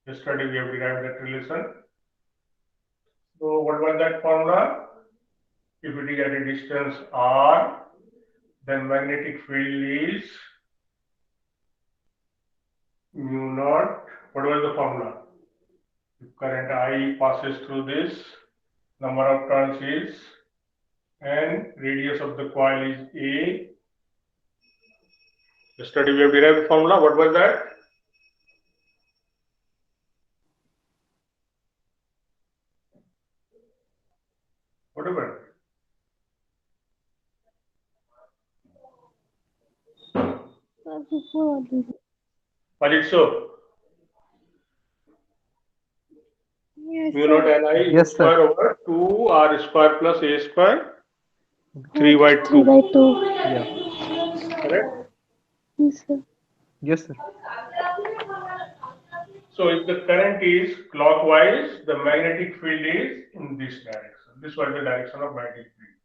Yesterday we have derived that relation. So what was that formula? If it is at a distance r, then magnetic field is mu naught. What was the formula? If current I passes through this, number of turns is and radius of the coil is a. Yesterday we have derived the formula. What was that? Whatever. Was it so? Yes, Mu naught sir. Ni Yes, sir. square over 2 r square plus a square 3 That by is 3 2. by 2. Yeah. Correct? Yes, sir. Yes, sir. So if the current is clockwise, the magnetic field is in this direction. This was the direction of magnetic field.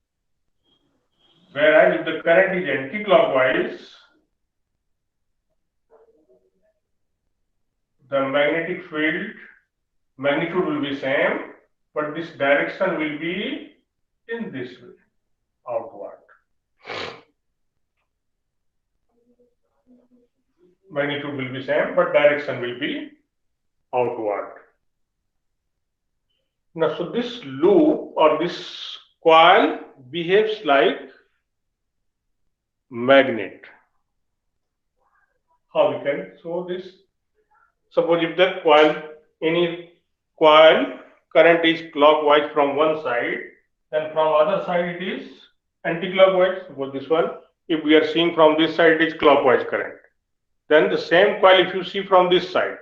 Whereas if the current is anti-clockwise, the magnetic field magnitude will be same, but this direction will be in this way, outward. Magnitude will be same, but direction will be outward. Now, so this loop or this coil behaves like magnet. How we can show this? Suppose if the coil, any coil current is clockwise from one side, then from other side it is anti-clockwise. Suppose this one, if we are seeing from this side, it is clockwise current. Then the same coil, if you see from this side,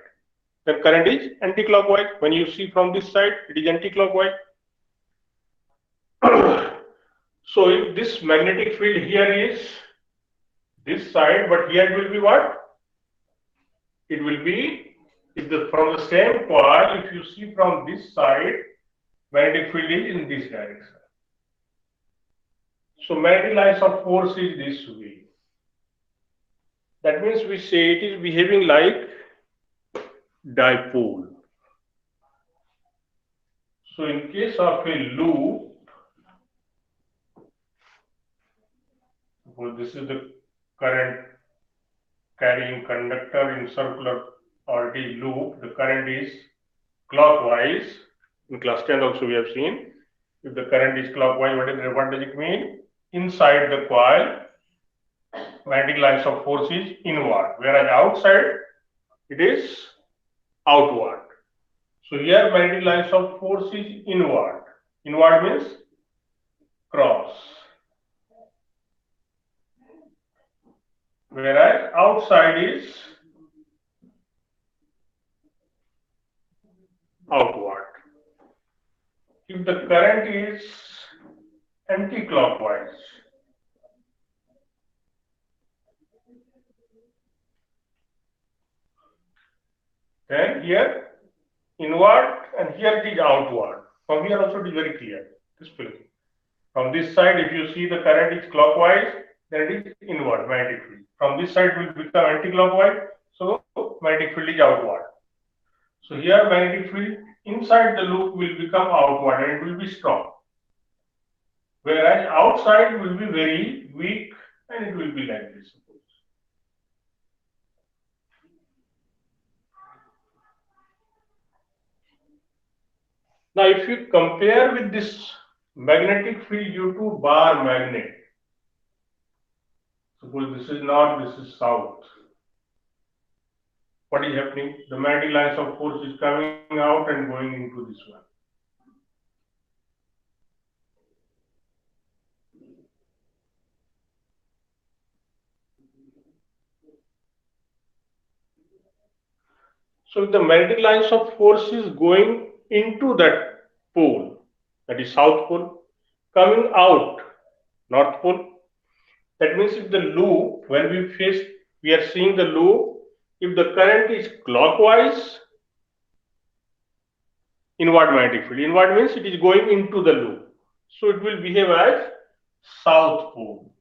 then current is anti-clockwise. When you see from this side, it is anti-clockwise. So if this magnetic field here is this side, but here it will be what? It will be, if the from the same coil, if you see from this side, magnetic field is in this direction. So magnetic lines of force is this way. That means we say it is behaving like dipole. So in case of a loop, suppose this is the current carrying conductor in circular or it is loop, the current is clockwise. In class 10 also we have seen, if the current is clockwise, what does it mean? Inside the coil, magnetic lines of force is inward, whereas outside it is outward. So here magnetic lines of force is inward. Inward means cross. Whereas outside is outward. If the current is anti-clockwise, then here inward and here it is outward. From here also it is very clear. This feeling. From this side, if you see the current is clockwise, then it is inward magnetic field. From this side will become anti-clockwise, so magnetic field is outward. So here magnetic field inside the loop will become outward and it will be strong. Whereas outside will be very weak and it will be like this. Now if you compare with this magnetic field due to bar magnet, suppose this is north, this is south. What is happening? The magnetic lines of force is coming out and going into this one. So if the magnetic lines of force is going into that pole, that is south pole, coming out north pole, that means if the loop, when we are seeing the loop, if the current is clockwise, inward magnetic field. Inward means it is going into the loop. So it will behave as south pole.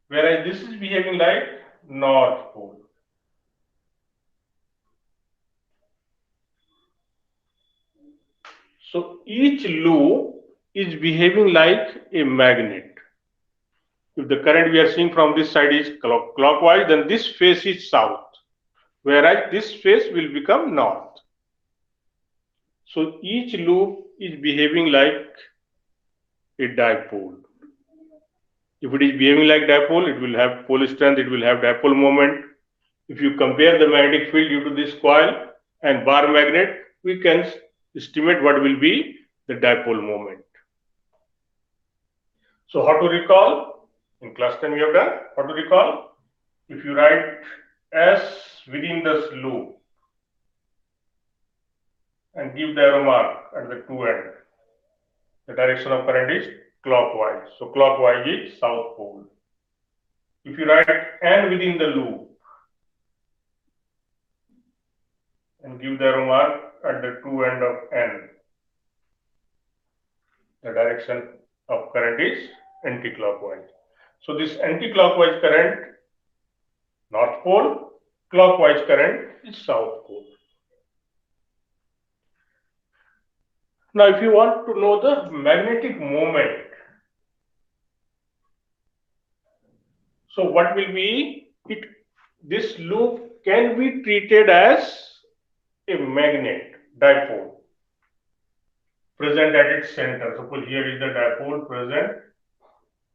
Whereas this is behaving like north pole. So each loop is behaving like a magnet. If the current we are seeing from this side is clockwise, then this face is south, whereas this face will become north. So each loop is behaving like a dipole. If it is behaving like dipole, it will have pole strength, it will have dipole moment. If you compare the magnetic field due to this coil and bar magnet, we can estimate what will be the dipole moment. So how to recall? In class 10 we have done. How to recall? If you write S within this loop and give the arrow mark at the two ends, the direction of current is clockwise. So clockwise is south pole. If you write N within the loop and give the arrow mark at the two ends of N, the direction of current is anti-clockwise. So this anti-clockwise current, north pole, clockwise current is south pole. Now if you want to know the magnetic moment, so what will be it? This loop can be treated as a magnet, dipole, present at its center. Suppose here is the dipole present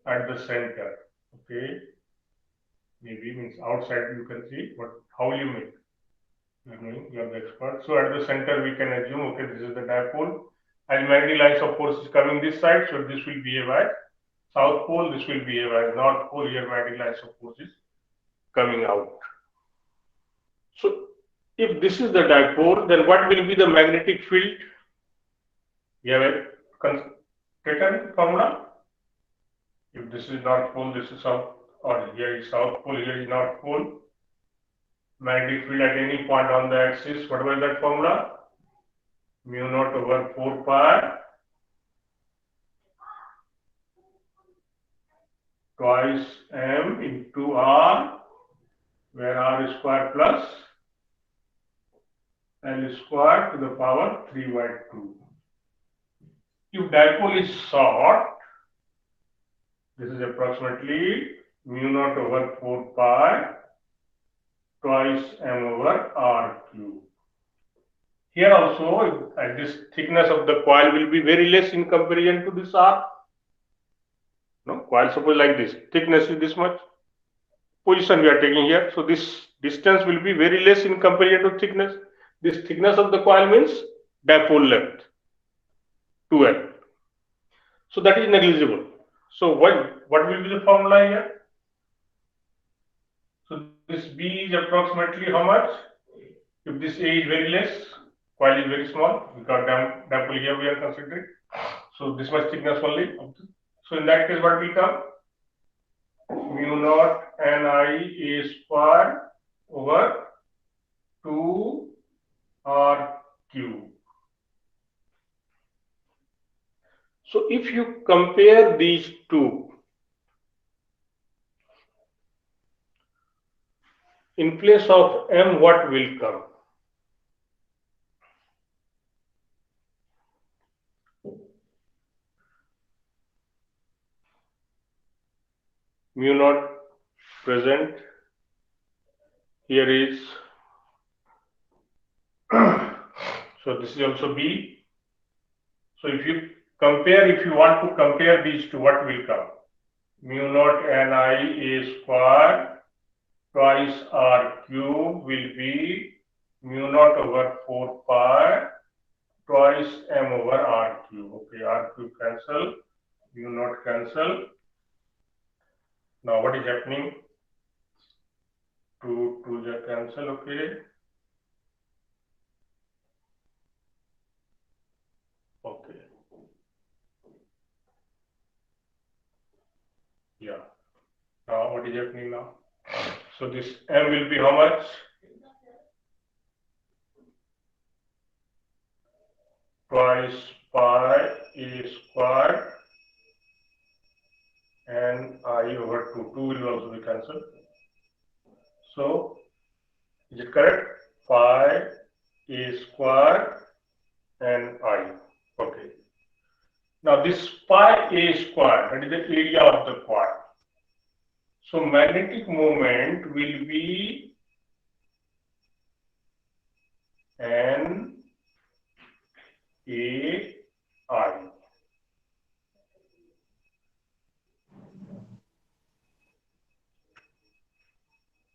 at the center. Okay, maybe means outside you can see, but how will you make? You are the expert. So at the center we can assume, okay, this is the dipole, and magnetic lines of force is coming this side, so this will behave as south pole, this will behave as north pole. Here magnetic lines of force is coming out. So if this is the dipole, then what will be the magnetic field? We have a taken formula. If this is north pole, this is south, or here is south pole, here is north pole. Magnetic field at any point on the axis, what was that formula? Mu naught over 4 pi twice m into r, where r is square plus L square to the power 3 by 2. If dipole is short, this is approximately mu naught over 4 pi twice m over r cube. Here also, this thickness of the coil will be very less in comparison to this r. No, coil suppose like this, thickness is this much. Position we are taking here, so this distance will be very less in comparison to thickness. This thickness of the coil means dipole length, 2L. So that is negligible. So what will be the formula here? So this B is approximately how much? If this A is very less, coil is very small, because dipole here we are considering. So this much thickness only. So in that case, what will come? Mu naught Ni A square over 2 R cube. So if you compare these two, in place of M, what will come? Mu naught present, here is, so this is also B. So if you want to compare these two, what will come? Mu naught Ni A square twice R cube will be mu naught over 4 pi twice M over R cube. Okay, R cube cancel, mu naught cancel. Now what is happening? 2 just cancel, okay. Okay. Yeah. Now what is happening now? So this M will be how much? Twice pi A squared and I over 2. 2 will also be cancelled. So is it correct? Pi A squared and I. Okay. Now this pi a square, that is the area of the coil. So magnetic moment will be N A I.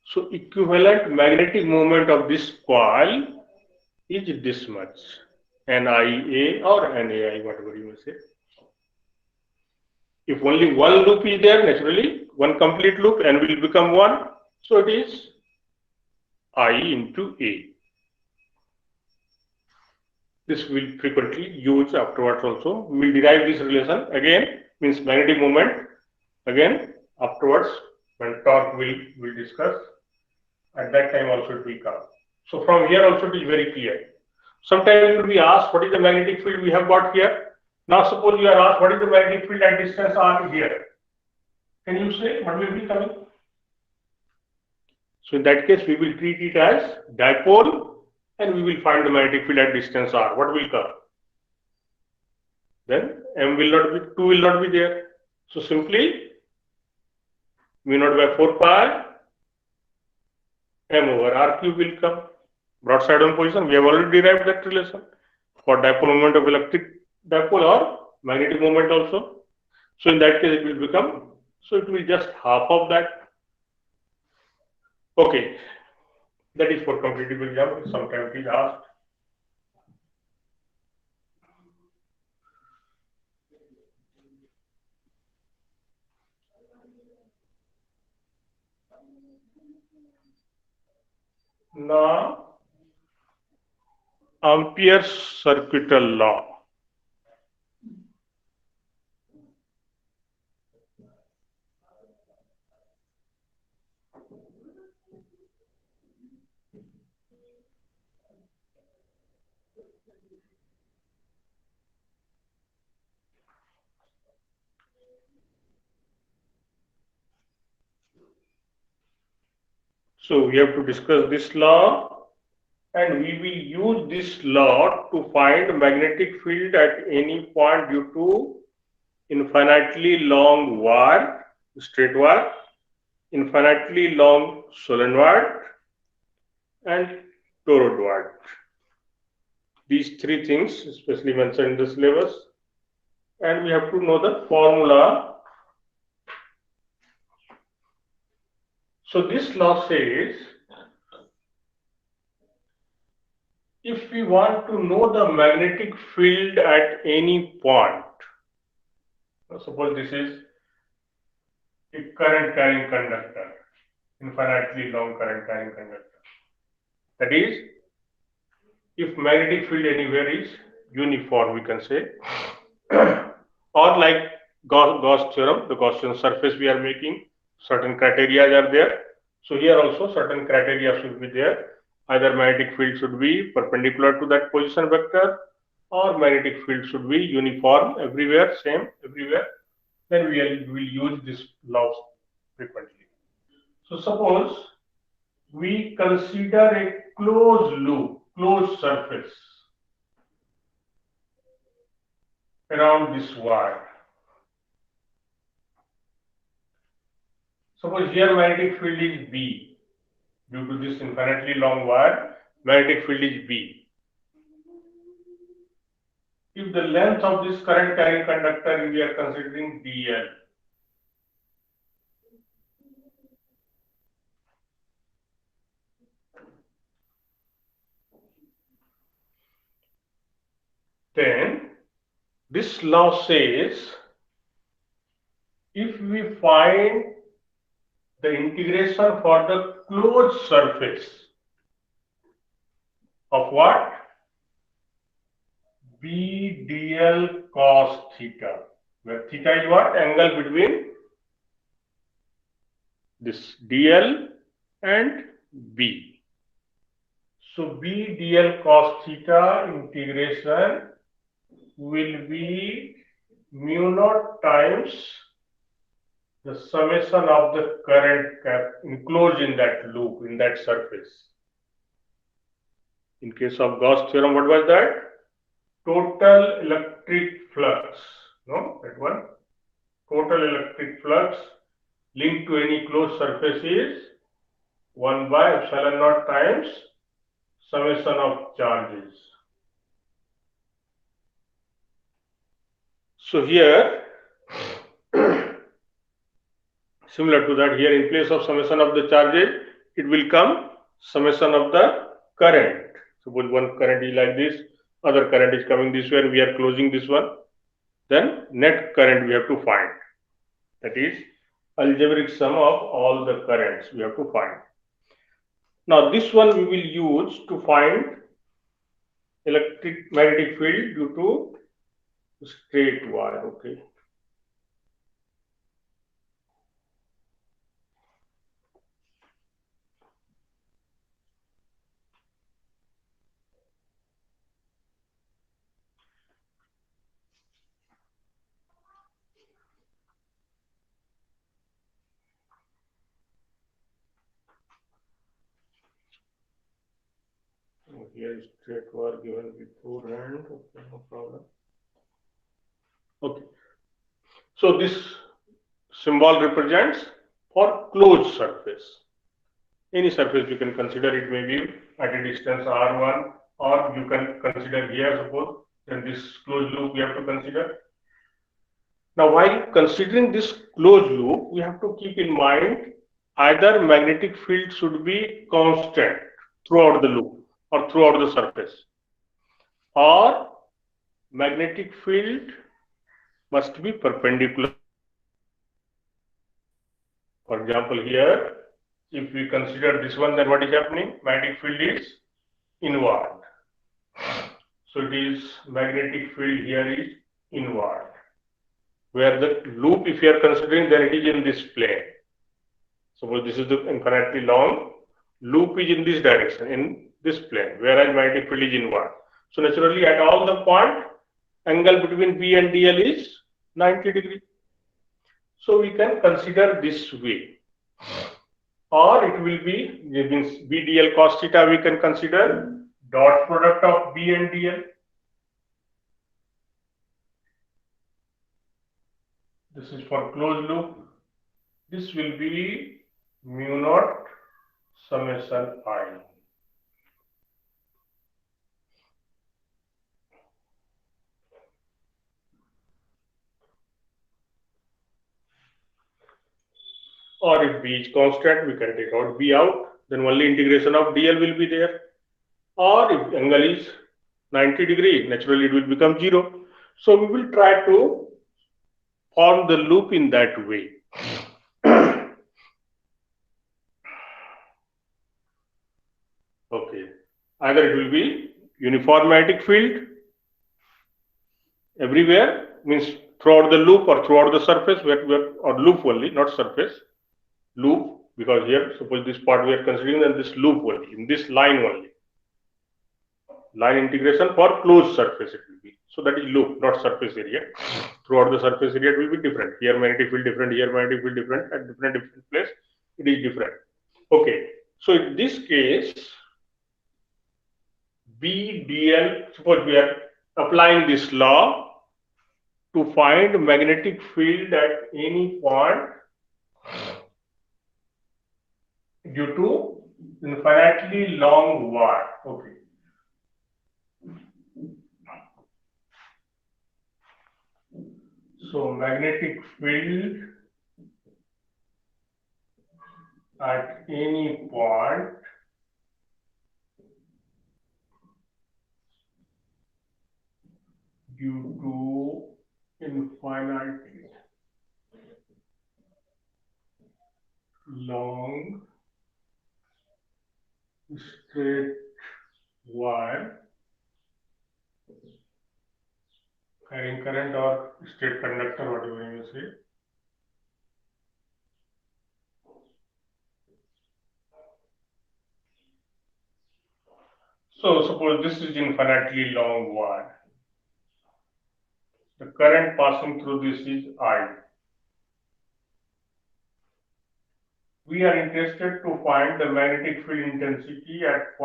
So equivalent magnetic moment of this coil is this much, NIA or NAI, whatever you may say. If only one loop is there, naturally, one complete loop, N will become 1. So it is I into A. This will frequently use afterwards also. We will derive this relation again, means magnetic moment. Again, afterwards, when torque will discuss, at that time also it will come. So from here also it is very clear. Sometimes you will be asked what is the magnetic field we have got here. Now suppose you are asked what is the magnetic field at distance r here. Can you say what will be coming? So in that case we will treat it as dipole and we will find the magnetic field at distance r. What will come? Then m will not be, 2 will not be there. So simply mu naught by 4 pi m over r cube will come. Broadside on position, we have already derived that relation for dipole moment of electric dipole or magnetic moment also. So in that case it will become, so it will just half of that. Okay, that is for competitive exam, sometimes it is asked. Now, Ampere's circuital law. So we have to discuss this law and we will use this law to find magnetic field at any point due to infinitely long wire, straight wire, infinitely long solenoid and toroid. These three things especially mentioned in the syllabus, and we have to know the formula. So this law says if we want to know the magnetic field at any point, suppose this is a current carrying conductor, infinitely long current carrying conductor. That is, if magnetic field anywhere is uniform, we can say, or like Gauss theorem, the Gaussian surface we are making, certain criteria are there. So here also certain criteria should be there. Either magnetic field should be perpendicular to that position vector, or magnetic field should be uniform everywhere, same everywhere. Then we will use this law frequently. So suppose we consider a closed loop, closed surface around this wire. Suppose here magnetic field is B. Due to this infinitely long wire, magnetic field is B. If the length of this current carrying conductor we are considering dl, then this law says if we find the integration for the closed surface of what? B dl cos theta, where theta is what? Angle between this dl and B. So B dl cos theta integration will be mu naught times the summation of the current enclosed in that loop, in that surface. In case of Gauss theorem, what was that? total electric flux, no, that one, total electric flux linked to any closed surface is 1 by epsilon naught times summation of charges. So here, similar to that, here in place of summation of the charges, it will come summation of the current. Suppose one current is like this, other current is coming this way, and we are closing this one. Then net current we have to find. That is algebraic sum of all the currents we have to find. Now this one we will use to find electric magnetic field due to straight wire. Okay. Here is straight wire given beforehand. Okay, no problem. Okay. So this symbol represents for closed surface. Any surface you can consider, it may be at a distance r1, or you can consider here, suppose, then this closed loop we have to consider. Now, while considering this closed loop, we have to keep in mind either magnetic field should be constant throughout the loop or throughout the surface, or magnetic field must be perpendicular. For example, here, if we consider this one, then what is happening? Magnetic field is inward. So it is magnetic field here is inward. Where the loop, if you are considering, then it is in this plane. Suppose this is the infinitely long loop is in this direction, in this plane, whereas magnetic field is inward. So naturally, at all the point, angle between B and DL is 90 degree. So we can consider this way, or it will be, means B DL cos theta, we can consider dot product of B and DL. This is for closed loop. This will be mu naught summation I. Or if B is constant, we can take out B out, then only integration of DL will be there. Or if angle is 90 degree, naturally it will become 0. So we will try to form the loop in that way. Okay, either it will be uniform magnetic field everywhere, means throughout the loop or throughout the surface, or loop only, not surface, loop, because here suppose this part we are considering, then this loop only, in this line only, line integration for closed surface it will be. So that is loop, not surface area. Throughout the surface area it will be different. Here magnetic field different, here magnetic field different, at different place it is different. Okay, so in this case, BDL, suppose we are applying this law to find magnetic field at any point due to infinitely long wire. Okay. So magnetic field at any point due to infinitely long straight wire carrying current or straight conductor, whatever you say. So suppose this is infinitely long wire. The current passing through this is I. We are interested to find the magnetic field intensity at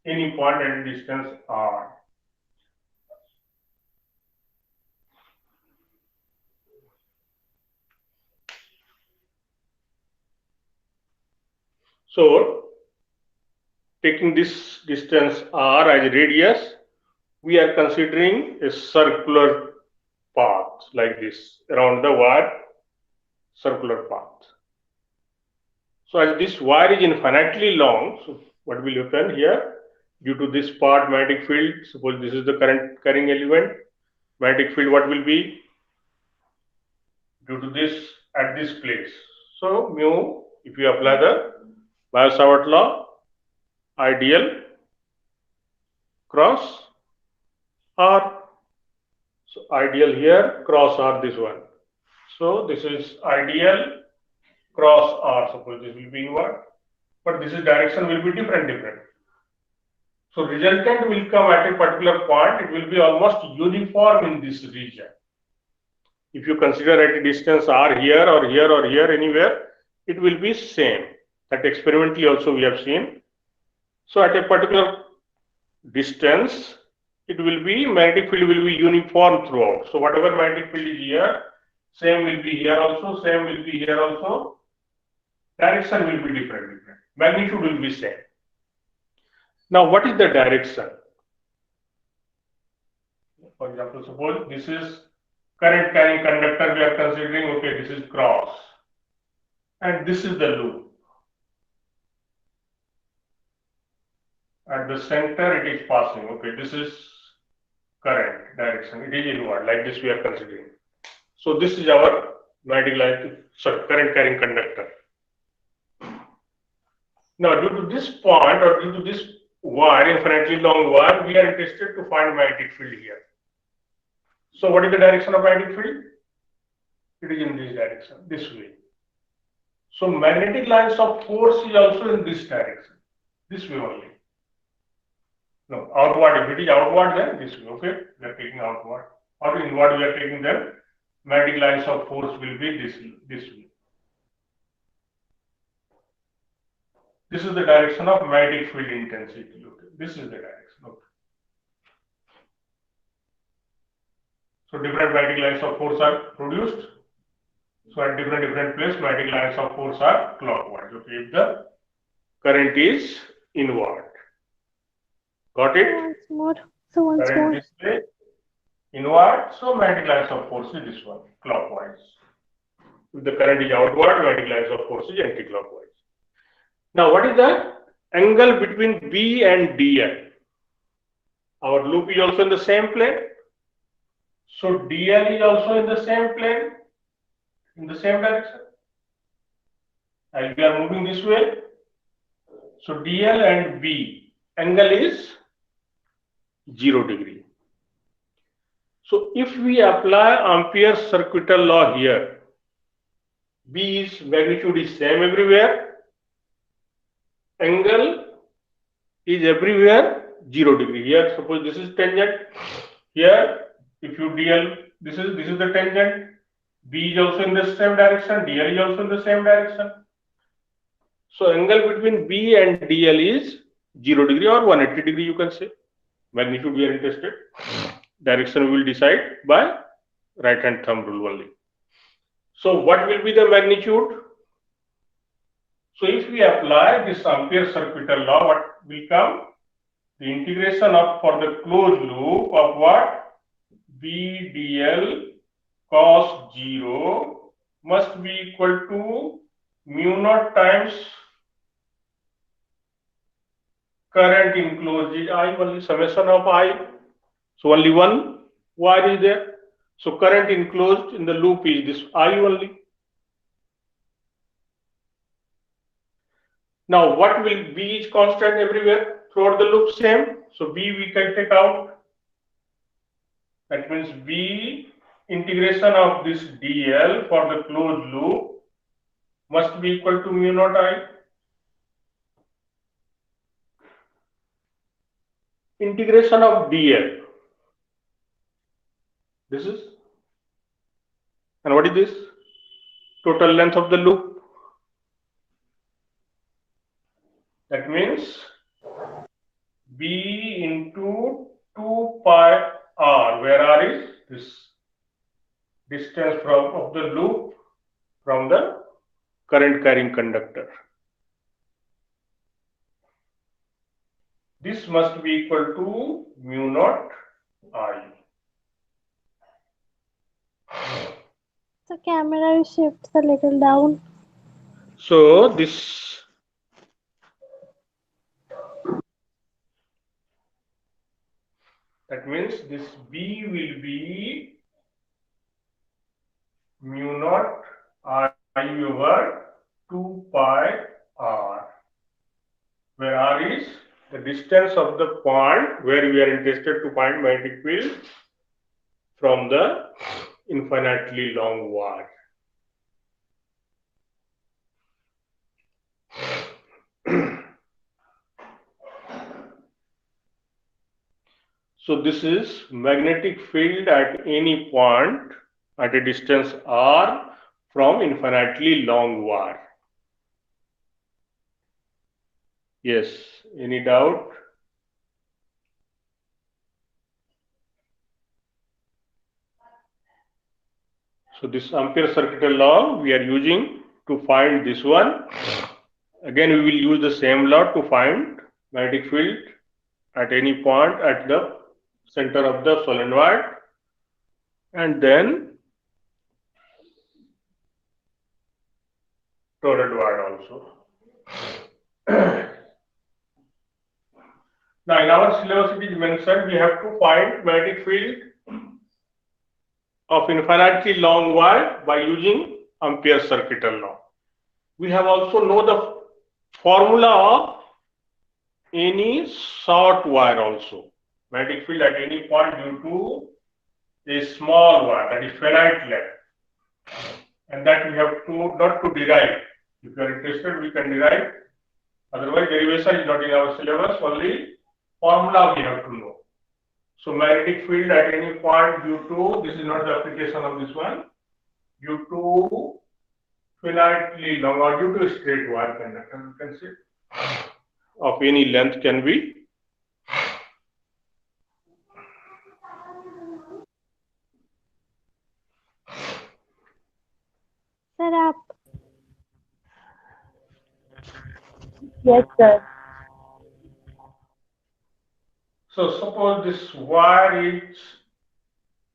any point at a distance r. So taking this distance r as radius, we are considering a circular path like this around the wire, circular path. So as this wire is infinitely long, so what will happen here? Due to this part magnetic field, suppose this is the current carrying element, magnetic field what will be? Due to this at this place. So mu, if you apply the Biot-Savart law, ideal cross R. So ideal here, cross R this one. So this is ideal cross R. Suppose this will be inward, but this is direction will be different. So resultant will come at a particular point. It will be almost uniform in this region. If you consider at a distance R here or here or here anywhere, it will be same. That experimentally also we have seen. So at a particular distance, it will be magnetic field will be uniform throughout. So whatever magnetic field is here, same will be here also, same will be here also. Direction will be different. Magnitude will be same. Now what is the direction? For example, suppose this is current carrying conductor we are considering, okay, this is cross and this is the loop. At the center it is passing, okay, this is current direction, it is inward, like this we are considering. So this is our magnetic line, current carrying conductor. Now due to this point or due to this wire, infinitely long wire, we are interested to find magnetic field here. So what is the direction of magnetic field? It is in this direction, this way. So magnetic lines of force is also in this direction, this way only. No, outward, if it is outward then this way, okay? We are taking outward. Or inward we are taking them, magnetic lines of force will be this way. This is the direction of magnetic field intensity, okay? This is the direction, okay? So different magnetic lines of force are produced. So at different place, magnetic lines of force are clockwise, okay? If the current is inward. Got it? Once more. So once Current more. this way, inward, so magnetic lines of force is this one, clockwise. If the current is outward, magnetic lines of force is anti-clockwise. Now, what is the angle between B and DL? Our loop is also in the same plane. So DL is also in the same plane, in the same direction. As we are moving this way, so DL and B angle is 0 degree. So if we apply Ampere's circuital law here, B's magnitude is same everywhere, angle is everywhere 0 degree. Here suppose this is tangent, here if you DL, this is the tangent, B is also in the same direction, DL is also in the same direction. So angle between B and DL is 0 degree or 180 degree you can say. Magnitude we are interested. Direction we will decide by right hand thumb rule only. So what will be the magnitude? So if we apply this Ampere's circuital law, what will come? The integration of for the closed loop of what? B dl cos 0 must be equal to mu naught times current enclosed is I, only summation of I. So only one wire is there. So current enclosed in the loop is this I only. Now what will B is constant everywhere throughout the loop same. So B we can take out. That means B integration of this dl for the closed loop must be equal to mu naught I. Integration of dl. This is, and what is this? Total length of the loop. That means B into 2 pi r, where r is this distance of the loop from the current carrying conductor. This must be equal to mu naught I. The camera shifts a little down. So this that means this B will be mu naught I over 2 pi r, where r is the distance of the point where we are interested to find magnetic field from the infinitely long wire. So this is magnetic field at any point at a distance r from infinitely long wire. Yes, any doubt? So this Ampere circuital law we are using to find this one. Again, we will use the same law to find magnetic field at any point at the center of the solenoid, and then toroidal also. Now in our syllabus it is mentioned we have to find magnetic field of infinitely long wire by using Ampere circuital law. We have also know the formula of any short wire also. Magnetic field at any point due to a small wire, that is finite length, and that we have to not to derive. If you are interested, we can derive. Otherwise, derivation is not in our syllabus. Only formula we have to know. So magnetic field at any point due to, this is not the application of this one, due to finitely long or due to straight wire conductor, you can say, of any length can be Sir, up. Yes, sir. so suppose this wire is,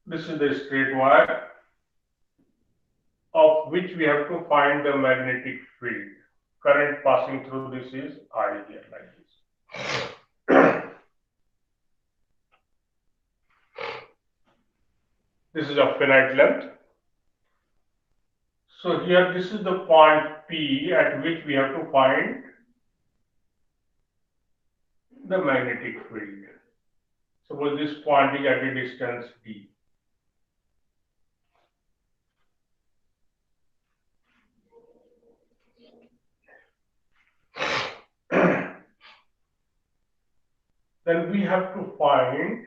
this is the straight wire of which we have to find the magnetic field. Current passing through this is I here like this. This is of finite length. So here this is the point P at which we have to find the magnetic field. Suppose this point is at a distance D. Then we have to find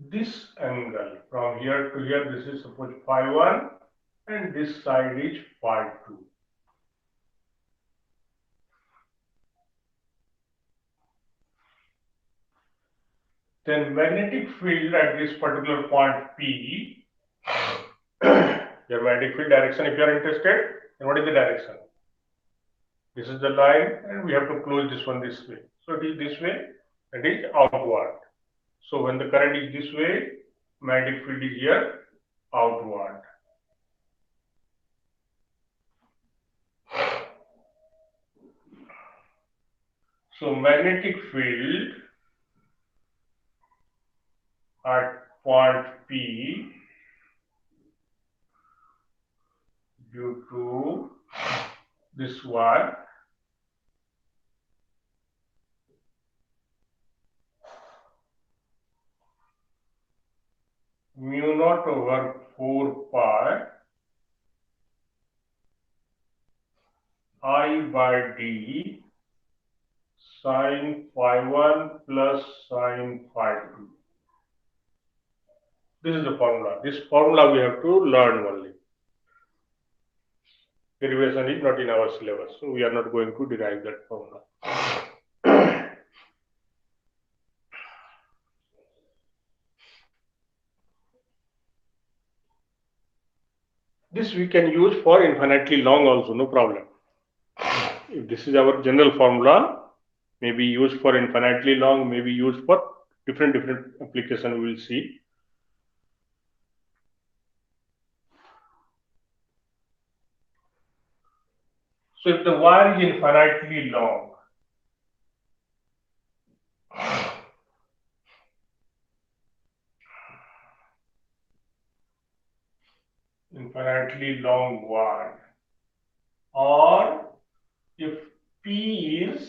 this angle from here to here. This is suppose phi 1 and this side is phi 2. Then magnetic field at this particular point P, your magnetic field direction, if you are interested, then what is the direction? This is the line and we have to close this one this way. So it is this way, it is outward. So when the current is this way, magnetic field is here outward. So magnetic field at point P due to this one mu naught over 4 pi I by D sin phi 1 plus sin phi 2. This is the formula. This formula we have to learn only. Derivation is not in our syllabus, so we are not going to derive that formula. This we can use for infinitely long also, no problem. If this is our general formula, may be used for infinitely long, may be used for different application we will see. So if the wire is infinitely long, wire, or if P is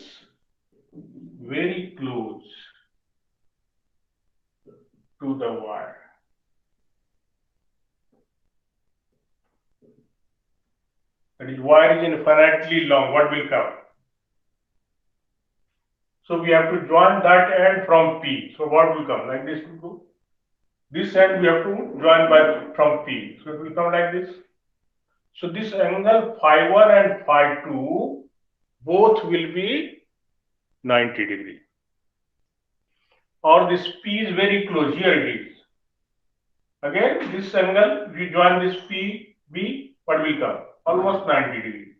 very close to the wire, that is, wire is infinitely long, what will come? So we have to join that end from P. So what will come? Like this will go. This end we have to join from P. So it will come like this. So this angle phi 1 and phi 2 both will be 90 degree. Or this P is very close. Here it is. Again, this angle, we join this P, B, what will come? Almost 90 degree.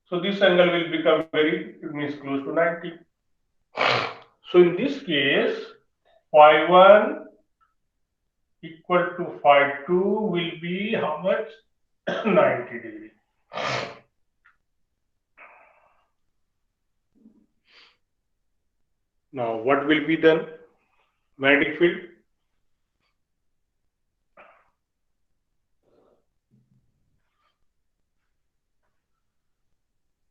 So this angle will become it means close to 90. So in this case, phi 1 equal to phi 2 will be how much? 90 degree. Now, what will be the magnetic field?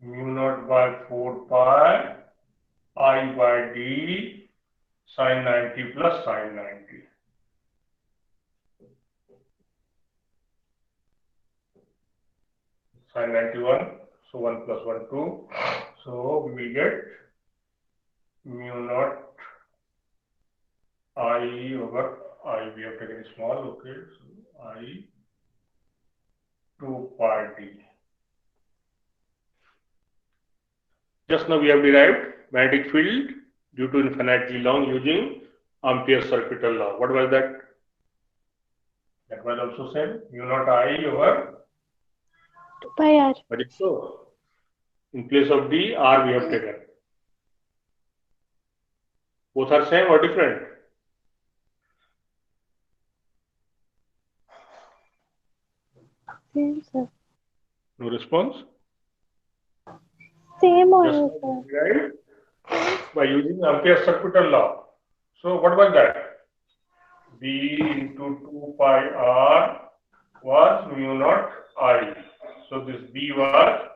Mu naught by 4 pi I by d sin 90 plus sin 90. Sin 91, so 1 plus 1, 2. So we will get mu naught I over I, we have taken small, okay, so I 2 pi d. Just now we have derived magnetic field due to infinitely long using Ampere's circuital law. What was that? That was also same, mu naught I over 2 pi r. But it's so. In place of d, r we have taken. Both are same or different? Same, sir. No response? Same only, Just sir. derived by using Ampere's circuital law. So what was that? B into 2 pi r was mu naught I. So this B was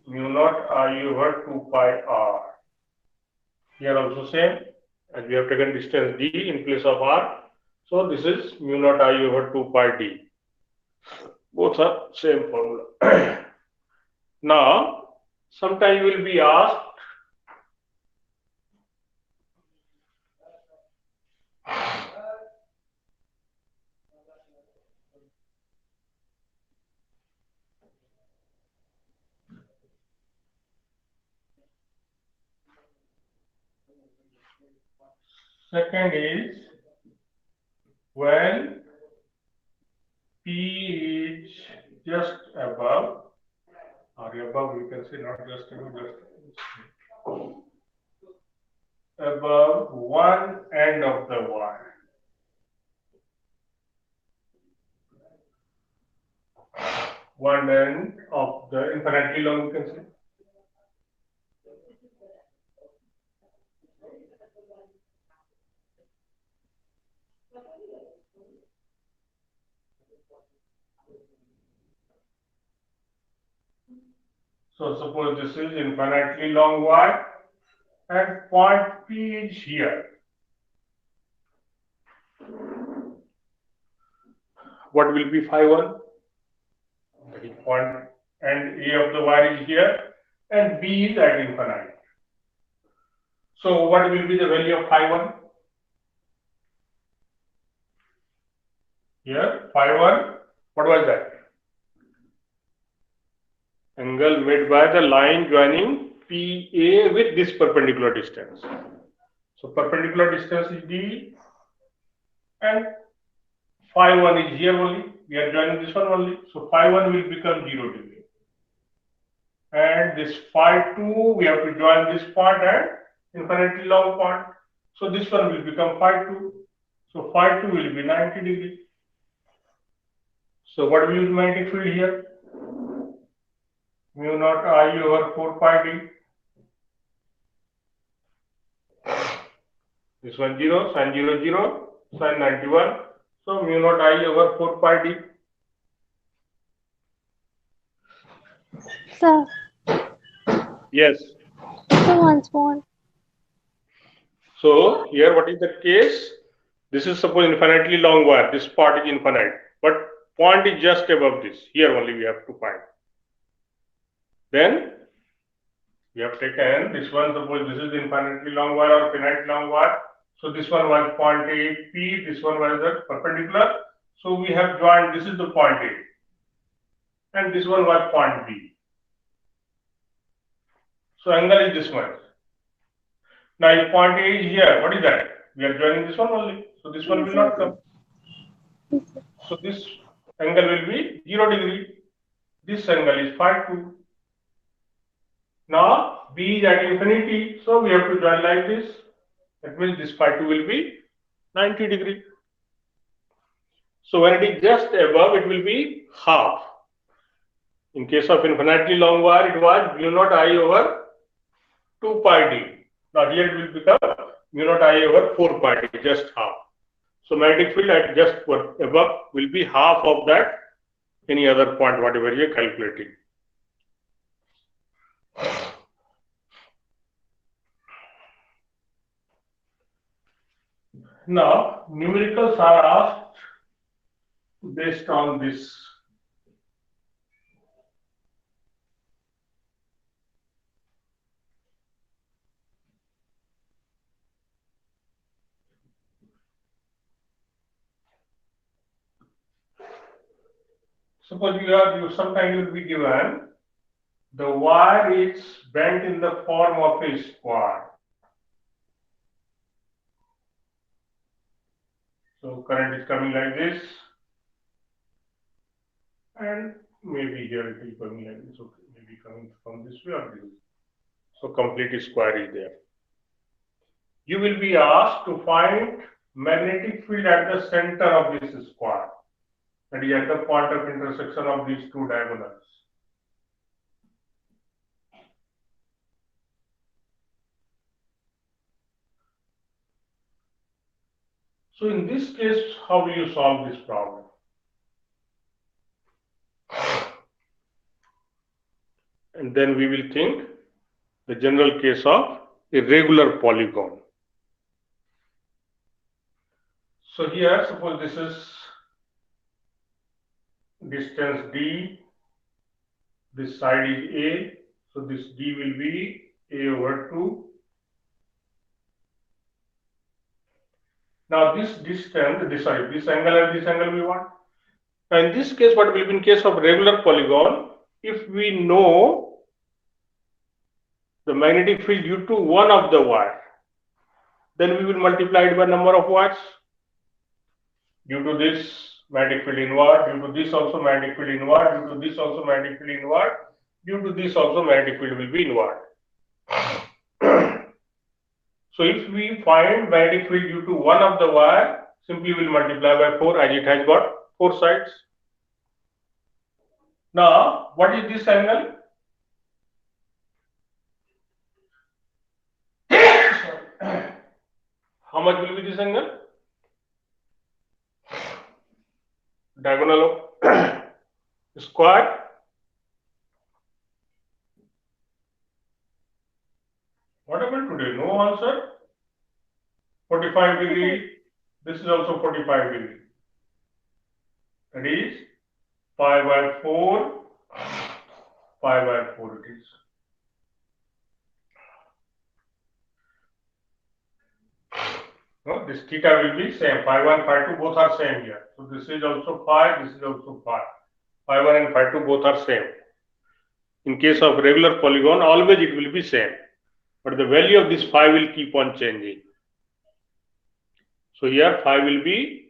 mu naught I over 2 pi r. Here also same, as we have taken distance d in place of r. So this is mu naught I over 2 pi d. Both are same formula. Now, sometime you will be asked, second is when P is just above, or above, you can say not just above, just above one end of the wire. One end of the infinitely long, you can say. So suppose this is infinitely long wire and point P is here. What will be phi 1? The point and A of the wire is here and B is at infinite. So what will be the value of phi 1? Here, phi 1, what was that? Angle made by the line joining PA with this perpendicular distance. So perpendicular distance is D and phi 1 is here only. We are joining this one only. So phi 1 will become 0 degree. And this phi 2, we have to join this point and infinitely long point. So this one will become phi 2. So phi 2 will be 90 degree. So what will be the magnetic field here? Mu naught I over 4 pi d. This one 0, sin 0, 0, sin 91. So mu naught I over 4 pi d. Sir, Yes. so once more. So here what is the case? This is suppose infinitely long wire. This part is infinite, but point is just above this. Here only we have to find. Then we have taken this one. Suppose this is infinitely long wire or finite long wire. So this one was point A P. This one was the perpendicular. So we have joined. This is the point A, and this one was point B. So angle is this much. Now if point A is here, what is that? We are joining this one only. So this one will not come. So this angle will be 0 degree. This angle is phi 2. Now B is at infinity, so we have to join like this. That means this phi 2 will be 90 degree. So when it is just above, it will be half. In case of infinitely long wire, it was mu naught I over 2 pi d. Now here it will become mu naught I over 4 pi d, just half. So magnetic field at just above will be half of that, any other point, whatever you are calculating. Now, numericals are asked based on this. Suppose sometimes you will be given the wire is bent in the form of a square. So current is coming like this, and maybe here it is coming like this. Okay, maybe coming from this way or this way. So complete square is there. You will be asked to find magnetic field at the center of this square. That is at the point of intersection of these two diagonals. So in this case, how will you solve this problem? And then we will think the general case of a regular polygon. So here, suppose this is distance D, this side is A, so this D will be A over 2. Now this distance, this angle and this angle we want. Now in this case, what will be in case of regular polygon, if we know the magnetic field due to one of the wire, then we will multiply it by number of wires. Due to this magnetic field inward, due to this also magnetic field inward, due to this also magnetic field inward, due to this also magnetic field will be inward. So if we find magnetic field due to one of the wire, simply we'll multiply by 4 as it has got 4 sides. Now, what is this angle? How much will be this angle? Diagonal of square. What happened today? No answer. 45 degree. This is also 45 degree. That is pi by 4. Pi by 4 it is. No, this theta will be same. Phi 1, phi 2 both are same here. So this is also phi, this is also phi. Phi 1 and phi 2 both are same. In case of regular polygon, always it will be same. But the value of this phi will keep on changing. So here phi will be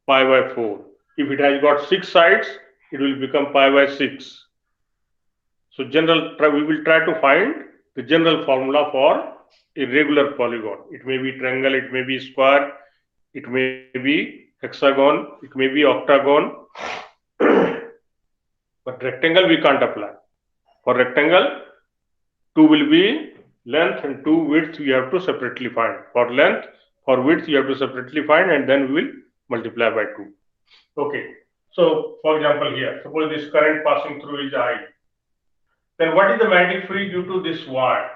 pi by 4. If it has got 6 sides, it will become pi by 6. So we will try to find the general formula for a regular polygon. It may be triangle, it may be square, it may be hexagon, it may be octagon. But rectangle we can't apply. For rectangle, 2 will be length and 2 width we have to separately find. For length, for width you have to separately find, and then we will multiply by 2. Okay. So for example here, suppose this current passing through is I. Then what is the magnetic field due to this wire?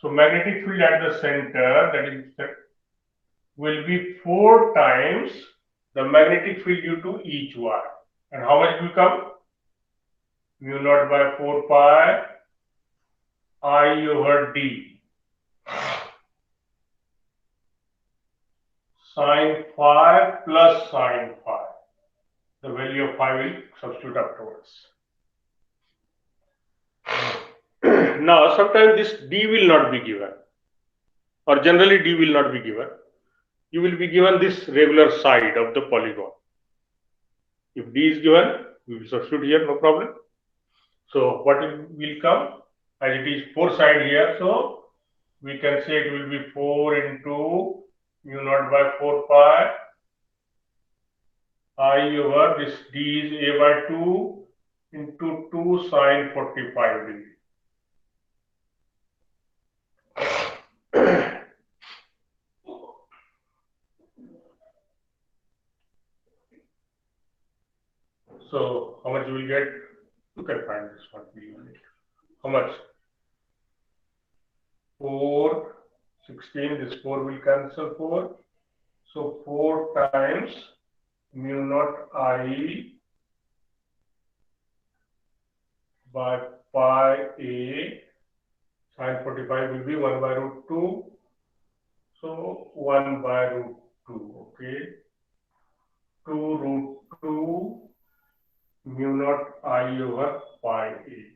So magnetic field at the center, that is, will be 4 times the magnetic field due to each wire. And how much will come? Mu naught by 4 pi I over d sine phi plus sine phi. The value of phi will substitute afterwards. Now, sometimes this d will not be given, or generally d will not be given. You will be given this regular side of the polygon. If d is given, we will substitute here, no problem. So what will come? As it is 4 side here, so we can say it will be 4 into mu naught by 4 pi I over this d is a by 2 into 2 sine 45 degree. So how much you will get? You can find this one. How much? 4, 16, this 4 will cancel 4. So 4 times mu naught I by pi a sine 45 will be 1 by root 2. So 1 by root 2, okay. 2 root 2 mu naught I over pi a.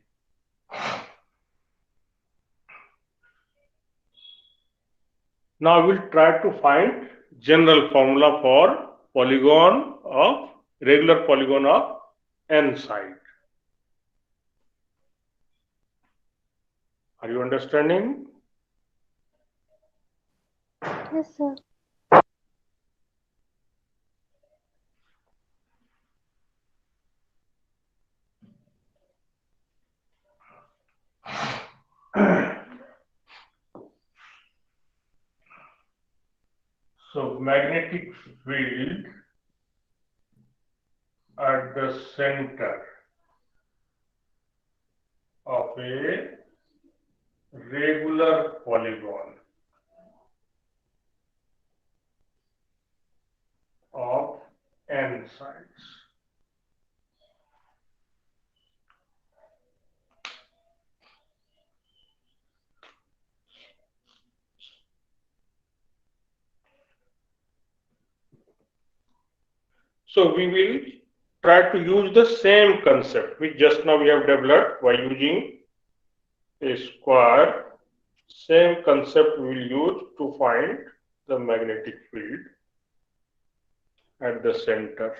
Now we'll try to find general formula for regular polygon of n side. Are you understanding? Yes, sir. So magnetic field at the center of a regular polygon of n sides. So we will try to use the same concept which just now we have developed by using a square. Same concept we will use to find the magnetic field at the center.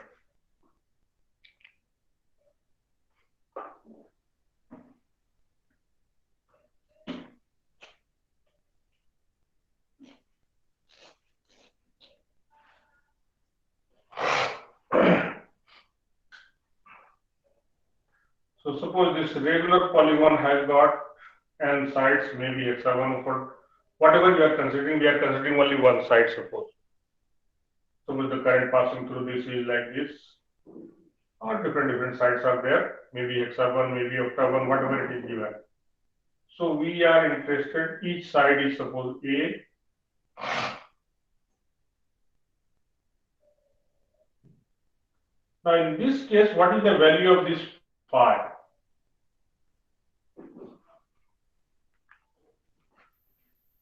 So suppose this regular polygon has got n sides, maybe hexagon, or whatever we are considering only one side, suppose. Suppose the current passing through this is like this, or different sides are there, maybe hexagon, maybe octagon, whatever it is given. So we are interested, each side is suppose A. Now in this case, what is the value of this phi?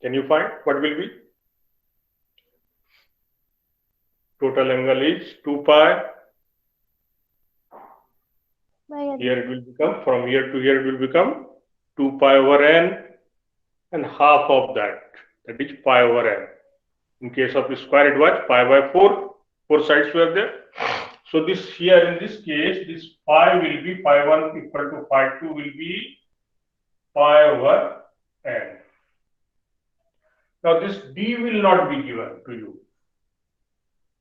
Can you find what will be? Total angle is 2 pi. Here it will become, from here to here it will become 2 pi over n, and half of that is pi over n. In case of the square, it was pi by 4. 4 sides were there. So this here in this case, this phi will be phi 1 equal to phi 2 will be pi over n. Now this d will not be given to you.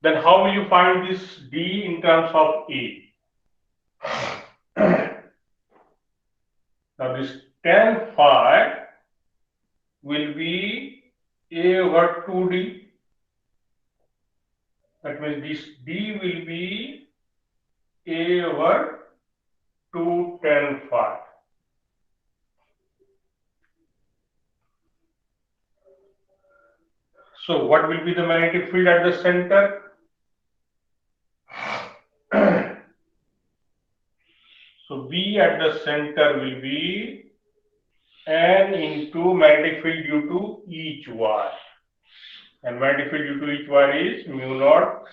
Then how will you find this d in terms of a? Now this tan phi will be a over 2d. That means this d will be a over 2 tan phi. So what will be the magnetic field at the center? So V at the center will be N into magnetic field due to each wire. And magnetic field due to each wire is mu naught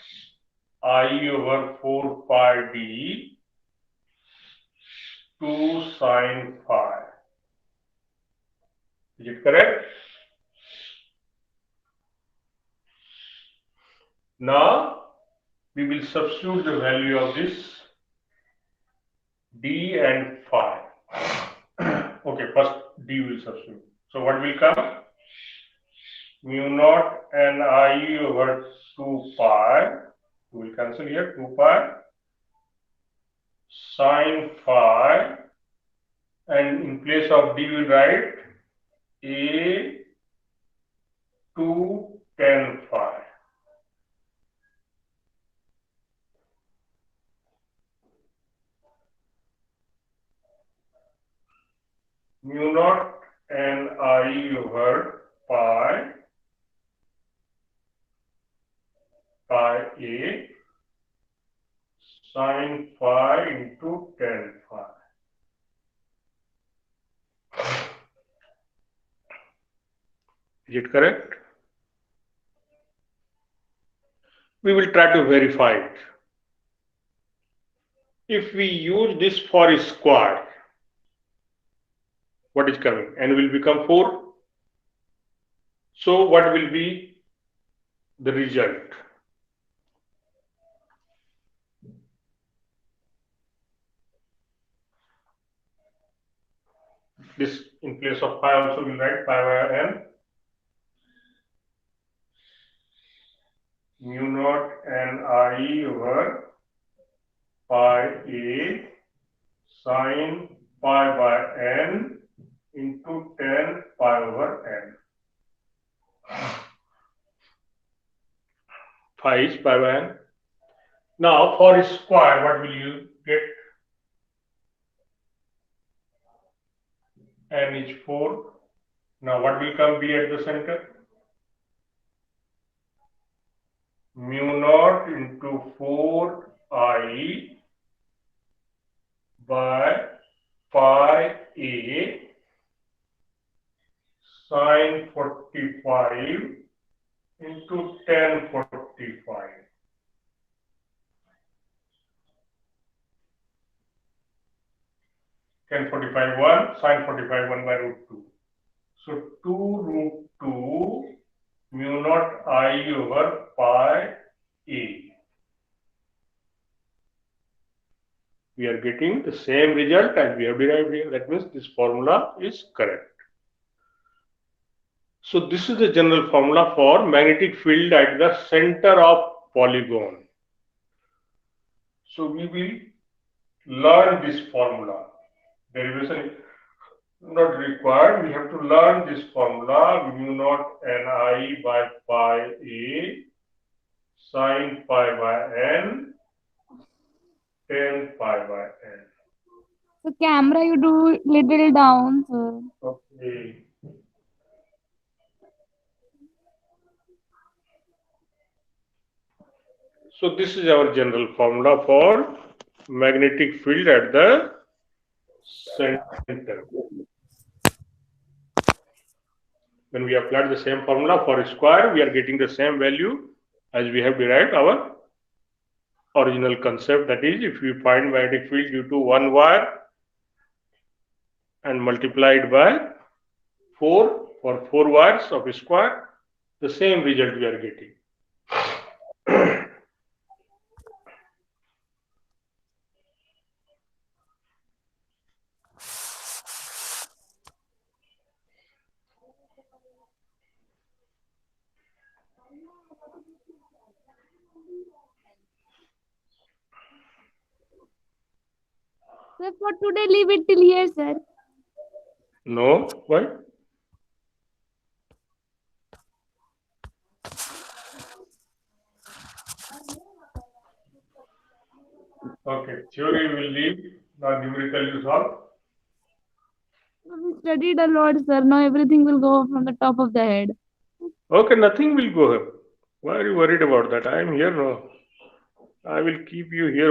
I over 4 pi d 2 sine phi. Is it correct? Now we will substitute the value of this d and phi. Okay, first d will substitute. So what will come? Mu naught n I over 2 pi. We will cancel here 2 pi sine phi, and in place of d we will write a 2 tan phi. Mu naught n I over pi a sine phi into tan phi. Is it correct? We will try to verify it. If we use this for a square, what is coming? N will become 4. So what will be the result? This in place of pi also will write pi by n mu naught n I over pi a sine pi by n into tan pi over n. Phi is pi by n. Now for a square, what will you get? N is 4. Now what will come B at the center? Mu naught into 4I by pi a sine 45 into tan 45. Tan 45 1, sine 45 1 by root 2. So 2 root 2 mu naught I over pi a. We are getting the same result as we have derived here. That means this formula is correct. So this is the general formula for magnetic field at the center of polygon. So we will learn this formula. Derivation is not required. We have to learn this formula mu naught Ni by pi a sine pi by n tan pi by n. So camera you do little down, sir. Okay. So this is our general formula for magnetic field at the center. When we apply the same formula for a square, we are getting the same value as we have derived our original concept. That is, if we find magnetic field due to one wire and multiply it by 4 for 4 wires of a square, the same result we are getting. Sir, for today, leave it till here, sir. No, why? Okay, theory will leave, now numerical you solve. We studied a lot, sir. Now everything will go from the top of the head. Okay, nothing will go up. Why are you worried about that? I am here now. I will keep you here